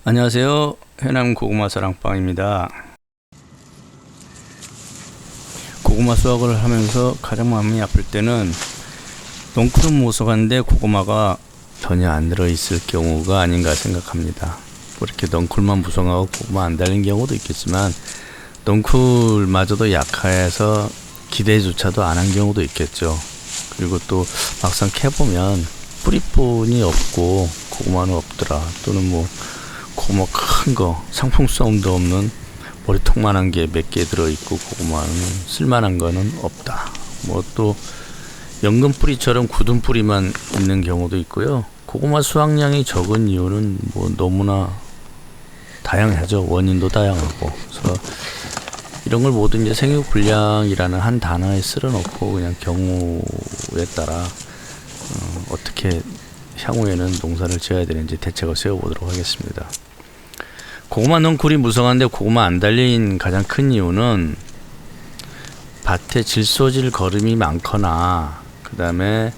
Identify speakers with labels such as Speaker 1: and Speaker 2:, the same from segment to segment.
Speaker 1: 안녕하세요. 해남 고구마 사랑방입니다. 고구마 수확을 하면서 가장 마음이 아플 때는 넝쿨은 무성한데 고구마가 전혀 안 들어있을 경우가 아닌가 생각합니다. 뭐 이렇게 넝쿨만 무성하고 고구마 안 달린 경우도 있겠지만 넝쿨마저도 약해서 기대조차도 안 한 경우도 있겠죠. 그리고 또 막상 캐보면 뿌리뿐이 없고 고구마는 없더라. 또는 뭐 고구마 큰 거 상품성도 없는 머리통만한 게 몇 개 들어있고 고구마는 쓸만한 거는 없다. 뭐 또 연근 뿌리처럼 굳은 뿌리만 있는 경우도 있고요. 고구마 수확량이 적은 이유는 뭐 너무나 다양하죠. 원인도 다양하고. 그래서 이런 걸 모두 이제 생육 불량이라는 한 단어에 쓸어놓고 그냥 경우에 따라 어떻게 향후에는 농사를 지어야 되는지 대책을 세워보도록 하겠습니다. 고구마 넝쿨이 무성한데 고구마 안 달린 가장 큰 이유는 밭에 질소질 거름이 많거나 그 다음에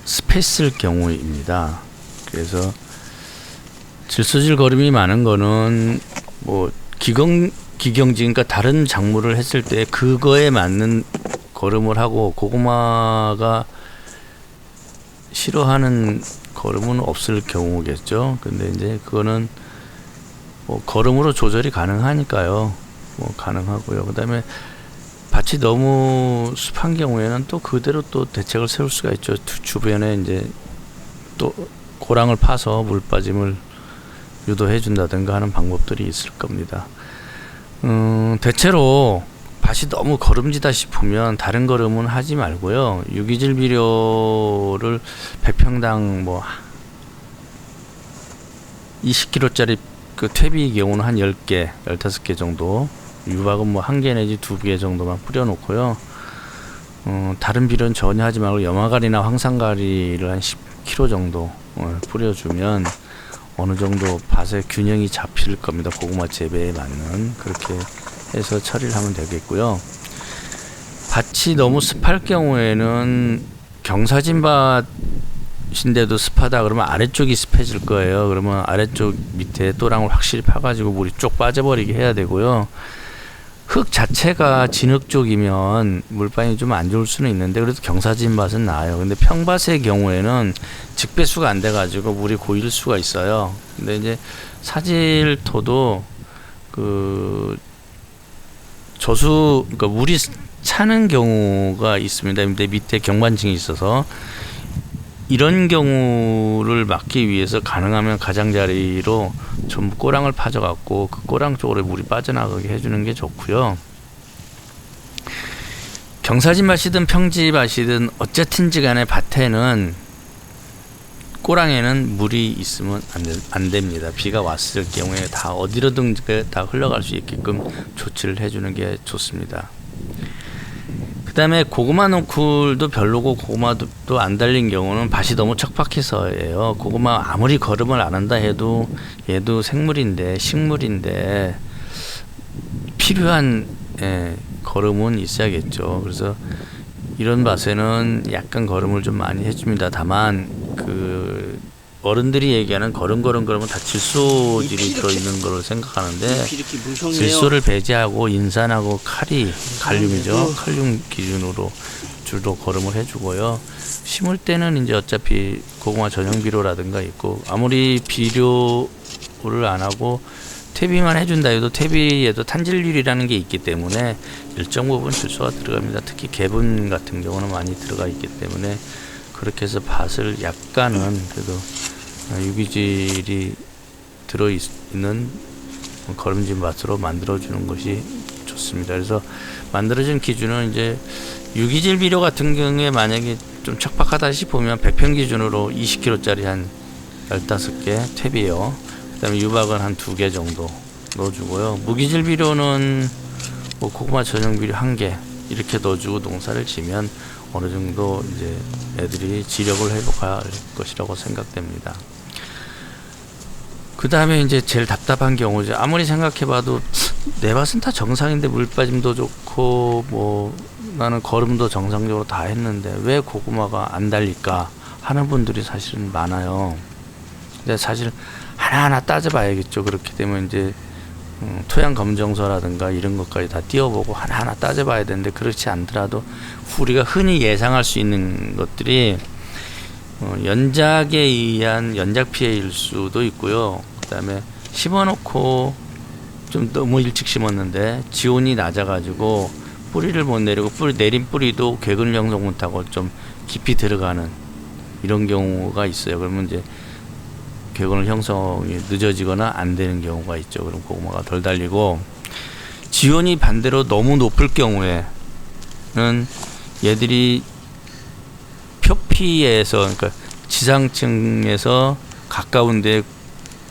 Speaker 1: 습해 있을 경우입니다. 그래서 질소질 거름이 많은 거는 뭐 기경지 그러니까 다른 작물을 했을 때 그거에 맞는 거름을 하고 고구마가 싫어하는 거름은 없을 경우겠죠. 근데 이제 그거는 뭐 거름으로 조절이 가능하니까요. 뭐 가능하고요. 그다음에 밭이 너무 습한 경우에는 또 그대로 또 대책을 세울 수가 있죠. 주변에 이제 또 고랑을 파서 물 빠짐을 유도해 준다든가 하는 방법들이 있을 겁니다. 대체로 밭이 너무 거름지다 싶으면 다른 거름은 하지 말고요. 유기질 비료를 100평당 뭐 20kg짜리 그 퇴비의 경우는 한 10개, 15개 정도, 유박은 뭐 1개 내지 2개 정도만 뿌려놓고요. 다른 비료는 전혀 하지 말고 염화가리나 황산가리를 한 10kg 정도 뿌려주면 어느 정도 밭의 균형이 잡힐 겁니다. 고구마 재배에 맞는. 그렇게 해서 처리를 하면 되겠고요. 밭이 너무 습할 경우에는 경사진 밭인데도 습하다 그러면 아래쪽이 습해질 거예요. 그러면 아래쪽 밑에 또랑을 확실히 파가지고 물이 쭉 빠져버리게 해야 되고요. 흙 자체가 진흙 쪽이면 물방이 좀 안 좋을 수는 있는데 그래도 경사진 밭은 나아요. 근데 평밭의 경우에는 직배수가 안 돼가지고 물이 고일 수가 있어요. 근데 이제 사질토도 그 그러니까 물이 차는 경우가 있습니다. 근데 밑에 경관층이 있어서 이런 경우를 막기 위해서 가능하면 가장자리로 전부 꼬랑을 파져갖고 그 꼬랑 쪽으로 물이 빠져나가게 해주는 게 좋고요. 경사진 밭이든 평지 밭이든 어쨌든지 간에 밭에는 꼬랑에는 물이 있으면 안 됩니다. 비가 왔을 경우에 다 어디로든 다 흘러갈 수 있게끔 조치를 해주는 게 좋습니다. 그 다음에 고구마 넝쿨도 별로고 고구마도 안 달린 경우는 밭이 너무 척박해서예요. 고구마 아무리 거름을 안 한다 해도 얘도 생물인데 식물인데 필요한 거름은 있어야겠죠. 그래서 이런 밭에는 약간 거름을 좀 많이 해줍니다. 다만 그 어른들이 얘기하는 거름거름 그러면 다 질소질이 들어있는 걸로 생각하는데 질소를 배제하고 인산하고 칼륨이죠. 칼륨 기준으로 주로 거름을 해주고요. 심을 때는 이제 어차피 고구마 전용 비료라든가 있고 아무리 비료를 안 하고 퇴비만 해준다 해도 퇴비에도 탄질률이라는 게 있기 때문에 일정 부분 질소가 들어갑니다. 특히 개분 같은 경우는 많이 들어가 있기 때문에 그렇게 해서 밭을 약간은 그래도 유기질이 들어있는 거름진 밭으로 만들어주는 것이 좋습니다. 그래서 만들어진 기준은 이제 유기질 비료 같은 경우에 만약에 좀 척박하다 싶으면 100평 기준으로 20kg짜리 한 15개 퇴비요. 그 다음에 유박은 한 2개 정도 넣어주고요. 무기질 비료는 뭐 고구마 전용 비료 1개 이렇게 넣어주고 농사를 지면 어느 정도 이제 애들이 지력을 회복할 것이라고 생각됩니다. 그 다음에 이제 제일 답답한 경우죠. 아무리 생각해봐도 내 밭은 다 정상인데 물 빠짐도 좋고 뭐 나는 거름도 정상적으로 다 했는데 왜 고구마가 안 달릴까 하는 분들이 사실은 많아요. 근데 사실 하나하나 따져봐야겠죠. 그렇게 되면 이제 토양 검정서라든가 이런 것까지 다 띄워보고 하나하나 따져봐야 되는데, 그렇지 않더라도 우리가 흔히 예상할 수 있는 것들이 연작에 의한 연작 피해일 수도 있고요. 그 다음에 심어놓고 좀 너무 일찍 심었는데 지온이 낮아가지고 뿌리를 못 내리고 내린 뿌리도 궤근을 형성 못하고 좀 깊이 들어가는 이런 경우가 있어요. 그러면 이제 궤근을 형성이 늦어지거나 안 되는 경우가 있죠. 그럼 고구마가 덜 달리고, 지온이 반대로 너무 높을 경우에는 얘들이 표피에서, 그러니까 지상층에서 가까운데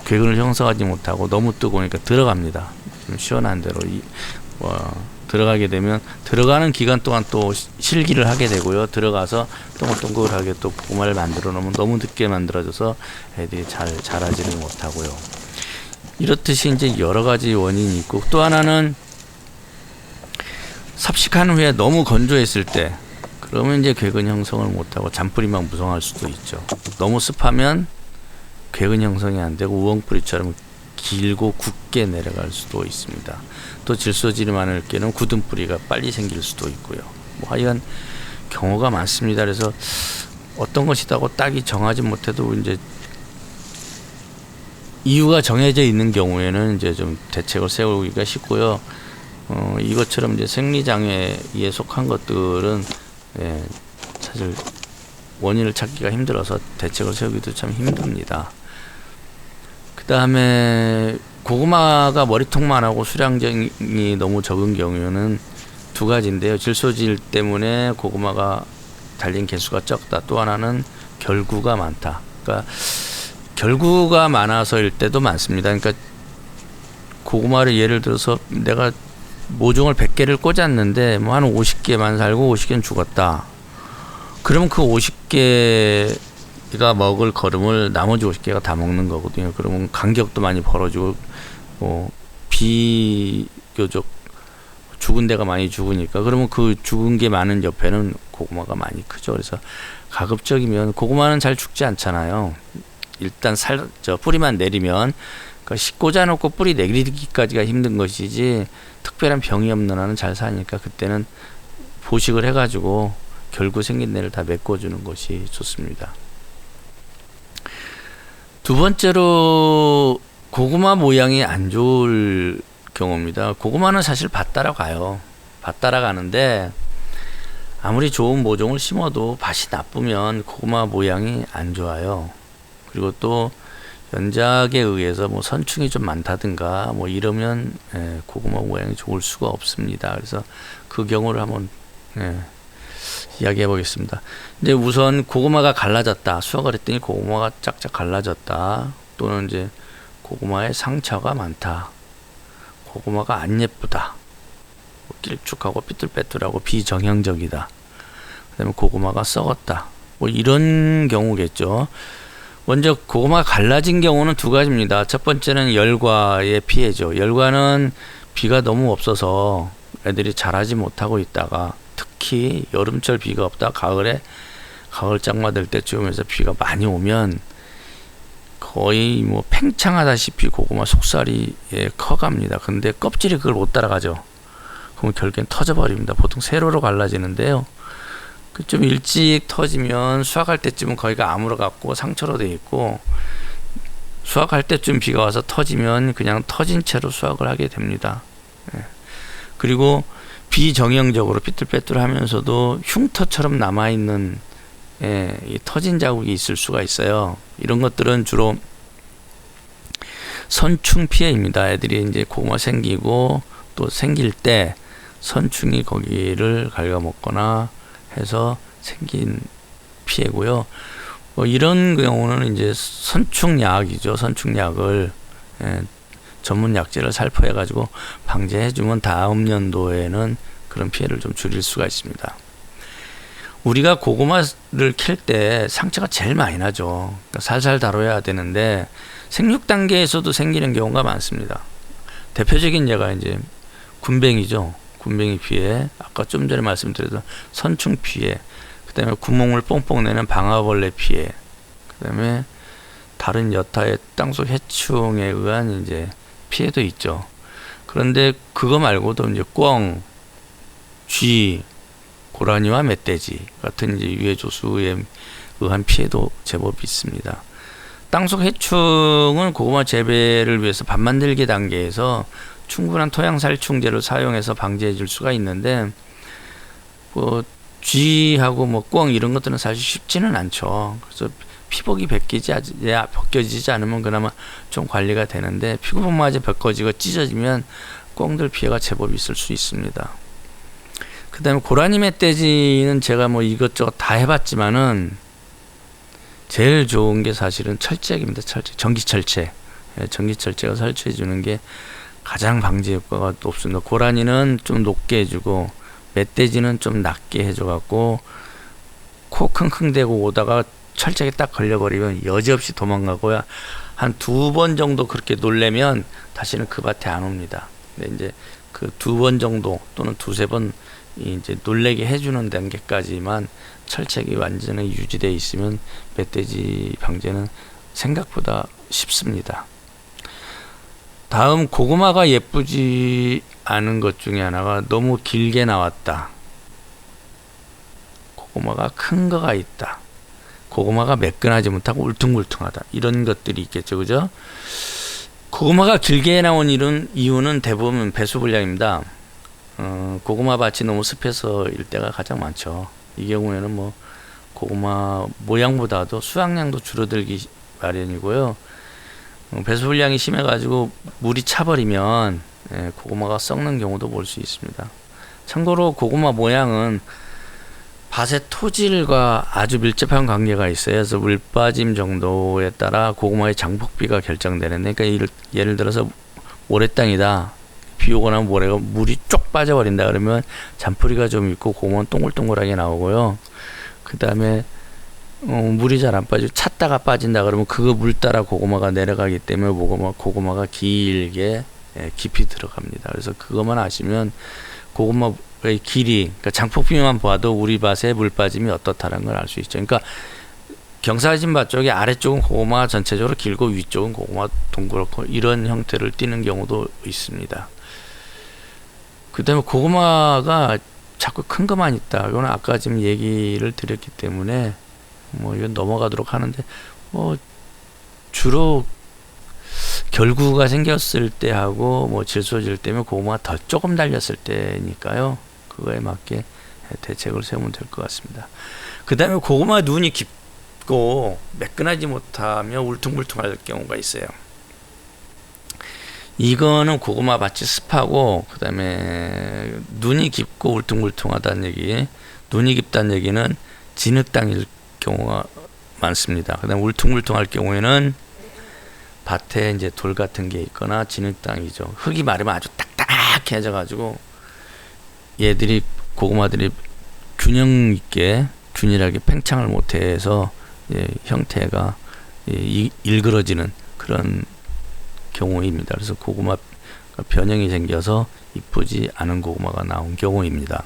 Speaker 1: 궤근을 형성하지 못하고 너무 뜨거우니까 들어갑니다. 좀 시원한 대로 들어가게 되면 들어가는 기간 동안 또 실기를 하게 되고요. 들어가서 동글동글하게 또 고구마를 만들어 놓으면 너무 늦게 만들어져서 애들이 잘 자라지는 못하고요. 이렇듯이 이제 여러 가지 원인이 있고, 또 하나는 삽식한 후에 너무 건조했을 때, 그러면 이제 궤근 형성을 못하고 잔뿌리만 무성할 수도 있죠. 너무 습하면 궤근 형성이 안 되고 우엉뿌리처럼 길고 굳게 내려갈 수도 있습니다. 또 질소질이 많을 때는 굳은 뿌리가 빨리 생길 수도 있고요. 뭐 하여간 경우가 많습니다. 그래서 어떤 것이다고 딱히 정하지 못해도 이제 이유가 정해져 있는 경우에는 이제 좀 대책을 세우기가 쉽고요. 이것처럼 이제 생리장애에 속한 것들은 사실 원인을 찾기가 힘들어서 대책을 세우기도 참 힘듭니다. 그 다음에 고구마가 머리통만 하고 수량이 너무 적은 경우에는 두 가지인데요. 질소질 때문에 고구마가 달린 개수가 적다. 또 하나는 결구가 많다. 그러니까 결구가 많아서일 때도 많습니다. 그러니까 고구마를 예를 들어서 내가 모종을 100개를 꽂았는데 뭐 한 50개만 살고 50개는 죽었다. 그러면 그 50개가 먹을 거름을 나머지 50개가 다 먹는 거거든요. 그러면 간격도 많이 벌어지고 비교적 죽은 데가 많이 죽으니까, 그러면 그 죽은 게 많은 옆에는 고구마가 많이 크죠. 그래서 가급적이면 고구마는 잘 죽지 않잖아요. 일단 뿌리만 내리면, 그러니까 꽂아놓고 뿌리 내리기까지가 힘든 것이지 특별한 병이 없는 한은 잘 사니까 그때는 보식을 해가지고 결구 생긴 데를 다 메꿔주는 것이 좋습니다. 두 번째로 고구마 모양이 안 좋을 경우입니다. 고구마는 사실 밭 따라가요. 밭 따라가는데 아무리 좋은 모종을 심어도 밭이 나쁘면 고구마 모양이 안 좋아요. 그리고 또 연작에 의해서 뭐 선충이 좀 많다든가 뭐 이러면 고구마 모양이 좋을 수가 없습니다. 그래서 그 경우를 한번 이야기해 보겠습니다. 이제 우선 고구마가 갈라졌다. 수확을 했더니 고구마가 짝짝 갈라졌다. 또는 이제 고구마에 상처가 많다. 고구마가 안 예쁘다. 길쭉하고 삐뚤빼뚤하고 비정형적이다. 그 다음에 고구마가 썩었다. 뭐 이런 경우겠죠. 먼저 고구마가 갈라진 경우는 두 가지입니다. 첫 번째는 열과의 피해죠. 열과는 비가 너무 없어서 애들이 자라지 못하고 있다가 특히 여름철 비가 없다 가을에 가을 장마 될 때쯤에서 비가 많이 오면 거의 뭐 팽창하다시피 고구마 속살이 커갑니다. 근데 껍질이 그걸 못 따라가죠. 그럼 결국엔 터져버립니다. 보통 세로로 갈라지는데요. 좀 일찍 터지면 수확할 때쯤은 거기가 아물어 갖고 상처로 되어 있고, 수확할 때쯤 비가 와서 터지면 그냥 터진 채로 수확을 하게 됩니다. 그리고 비정형적으로 삐뚤빼뚤하면서도 흉터처럼 남아있는 이 터진 자국이 있을 수가 있어요. 이런 것들은 주로 선충 피해입니다. 애들이 이제 고구마 생기고 또 생길 때 선충이 거기를 갉아먹거나 해서 생긴 피해고요. 이런 경우는 이제 선충약이죠. 선충약을 전문 약재를 살포해 가지고 방제해 주면 다음 연도에는 그런 피해를 좀 줄일 수가 있습니다. 우리가 고구마를 캘 때 상처가 제일 많이 나죠. 그러니까 살살 다뤄야 되는데 생육 단계에서도 생기는 경우가 많습니다. 대표적인 예가 이제 군뱅이죠. 군뱅이 피해, 아까 좀 전에 말씀드렸던 선충 피해, 그 다음에 구멍을 뽕뽕 내는 방아벌레 피해, 그 다음에 다른 여타의 땅속 해충에 의한 이제 피해도 있죠. 그런데 그거 말고도 이제 꿩, 쥐, 고라니와 멧돼지 같은 이제 유해조수에 의한 피해도 제법 있습니다. 땅속 해충은 고구마 재배를 위해서 밥 만들기 단계에서 충분한 토양살충제를 사용해서 방지해 줄 수가 있는데, 뭐 쥐하고 뭐 꿩 이런 것들은 사실 쉽지는 않죠. 그래서 피복이 벗겨지지 않으면 그나마 좀 관리가 되는데, 피부봉마제 벗겨지고 찢어지면 꿩들 피해가 제법 있을 수 있습니다. 그 다음에 고라니 멧돼지는 제가 뭐 이것저것 다 해봤지만은 제일 좋은 게 사실은 철제입니다. 전기철제. 전기철제가 설치해 주는 게 가장 방지 효과가 높습니다. 고라니는 좀 높게 해주고 멧돼지는 좀 낮게 해줘갖고 코 킁킁 대고 오다가 철책에 딱 걸려버리면 여지없이 도망가고요. 한 2번 정도 그렇게 놀래면 다시는 그 밭에 안 옵니다. 근데 이제 그 2번 정도 또는 2~3번 이제 놀래게 해주는 단계까지만 철책이 완전히 유지되어 있으면 멧돼지 방제는 생각보다 쉽습니다. 다음, 고구마가 예쁘지 않은 것 중에 하나가 너무 길게 나왔다. 고구마가 큰 거가 있다. 고구마가 매끈하지 못하고 울퉁불퉁하다. 이런 것들이 있겠죠. 그죠? 고구마가 길게 나온 이유는 대부분 배수불량입니다. 고구마 밭이 너무 습해서일 때가 가장 많죠. 이 경우에는 뭐 고구마 모양보다도 수확량도 줄어들기 마련이고요. 배수불량이 심해가지고 물이 차버리면 고구마가 썩는 경우도 볼 수 있습니다. 참고로 고구마 모양은 밭의 토질과 아주 밀접한 관계가 있어요. 그래서 물 빠짐 정도에 따라 고구마의 장복비가 결정되는데, 그러니까 예를 들어서 모래땅이다. 비 오고 나면 모래가 물이 쪽 빠져버린다 그러면 잔뿌리가 좀 있고 고구마는 동글동글하게 나오고요. 그 다음에 물이 잘 안 빠지고 찼다가 빠진다 그러면 그거 물 따라 고구마가 내려가기 때문에 고구마가 길게 깊이 들어갑니다. 그래서 그것만 아시면 고구마의 길이, 그러니까 장폭비만 봐도 우리 밭에 물 빠짐이 어떻다는 걸 알 수 있죠. 그러니까 경사진 밭 쪽에 아래쪽은 고구마가 전체적으로 길고 위쪽은 고구마 동그랗고 이런 형태를 띠는 경우도 있습니다. 그 다음에 고구마가 자꾸 큰 것만 있다. 이거는 아까 지금 얘기를 드렸기 때문에 뭐 이건 넘어가도록 하는데, 뭐 주로 결구가 생겼을 때 하고 뭐 질소질 때면 고구마가 더 조금 달렸을 때니까요. 그거에 맞게 대책을 세우면 될 것 같습니다. 그 다음에 고구마 눈이 깊고 매끈하지 못하며 울퉁불퉁할 경우가 있어요. 이거는 고구마 밭이 습하고, 그 다음에 눈이 깊고 울퉁불퉁하다는 얘기, 눈이 깊다는 얘기는 진흙 땅일 경우가 많습니다. 그 다음에 울퉁불퉁할 경우에는 밭에 이제 돌 같은 게 있거나 진흙 땅이죠. 흙이 마르면 아주 딱딱해져 가지고 얘들이, 고구마들이 균형 있게 균일하게 팽창을 못해서 형태가 일그러지는 그런 경우입니다. 그래서 고구마 변형이 생겨서 이쁘지 않은 고구마가 나온 경우입니다.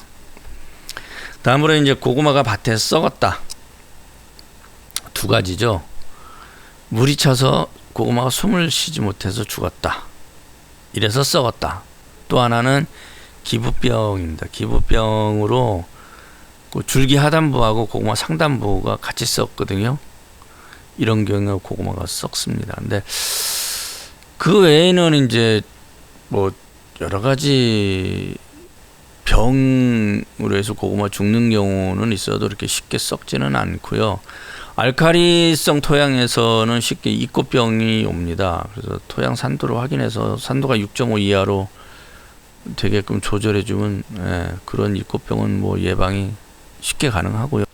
Speaker 1: 다음으로 이제 고구마가 밭에 썩었다. 2가지죠. 물이 차서 고구마가 숨을 쉬지 못해서 죽었다. 이래서 썩었다. 또 하나는 기부병입니다. 기부병으로 줄기 하단부하고 고구마 상단부가 같이 썩거든요. 이런 경우에 고구마가 썩습니다. 근데 그 외에는 이제 뭐 여러 가지 병으로 해서 고구마 죽는 경우는 있어도 이렇게 쉽게 썩지는 않고요. 알카리성 토양에서는 쉽게 이꽃병이 옵니다. 그래서 토양 산도를 확인해서 산도가 6.5 이하로 되게끔 조절해주면 그런 이꽃병은 뭐 예방이 쉽게 가능하고요.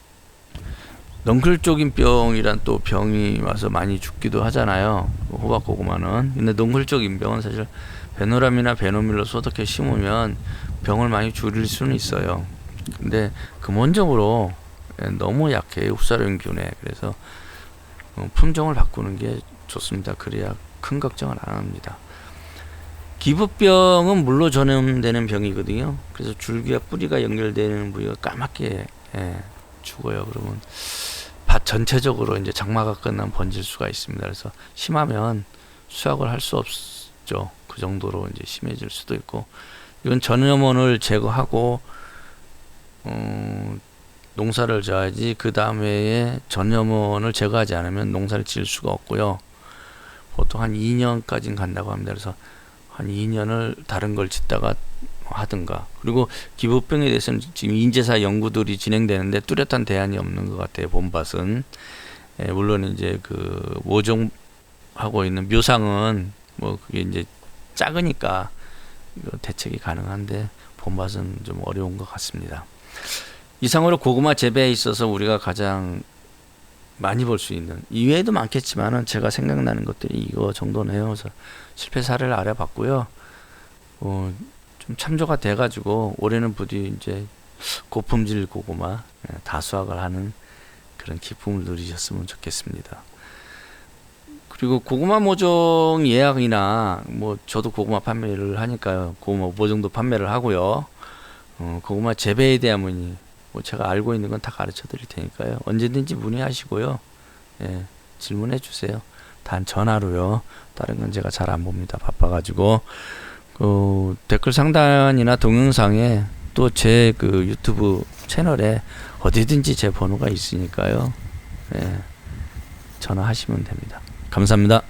Speaker 1: 넝클족인병이란 또 병이 와서 많이 죽기도 하잖아요. 호박 고구마는. 근데 넝클족인병은 사실 베노람이나 베노밀로 소독해 심으면 병을 많이 줄일 수는 있어요. 근데 근본적으로 너무 약해요. 흡사균에. 그래서 품종을 바꾸는 게 좋습니다. 그래야 큰 걱정을 안 합니다. 기부병은 물로 전염되는 병이거든요. 그래서 줄기와 뿌리가 연결되는 부위가 까맣게 죽어요. 그러면 밭 전체적으로 이제 장마가 끝나면 번질 수가 있습니다. 그래서 심하면 수확을 할 수 없죠. 그 정도로 이제 심해질 수도 있고, 이건 전염원을 제거하고 농사를 져야지 그 다음에 전염원을 제거하지 않으면 농사를 지을 수가 없고요. 보통 한 2년까지는 간다고 합니다. 그래서 한 2년을 다른 걸 짓다가 하든가. 그리고 기부병에 대해서는 지금 인재사 연구들이 진행되는데 뚜렷한 대안이 없는 것 같아요. 봄밭은. 물론 이제 그 모종하고 있는 묘상은 뭐 그게 이제 작으니까 대책이 가능한데 봄밭은 좀 어려운 것 같습니다. 이상으로 고구마 재배에 있어서 우리가 가장 많이 볼 수 있는, 이외에도 많겠지만은 제가 생각나는 것들이 이거 정도네요. 그래서 실패 사례를 알아봤고요. 좀 참조가 돼가지고 올해는 부디 이제 고품질 고구마 다 수확을 하는 그런 기쁨을 누리셨으면 좋겠습니다. 그리고 고구마 모종 예약이나 뭐 저도 고구마 판매를 하니까요. 고구마 모종도 판매를 하고요. 고구마 재배에 대한 문의 뭐 제가 알고 있는 건 다 가르쳐 드릴 테니까요. 언제든지 문의하시고요. 예, 질문해 주세요. 단 전화로요. 다른 건 제가 잘 안 봅니다. 바빠가지고. 댓글 상단이나 동영상에 또 제 그 유튜브 채널에 어디든지 제 번호가 있으니까요. 예, 전화하시면 됩니다. 감사합니다.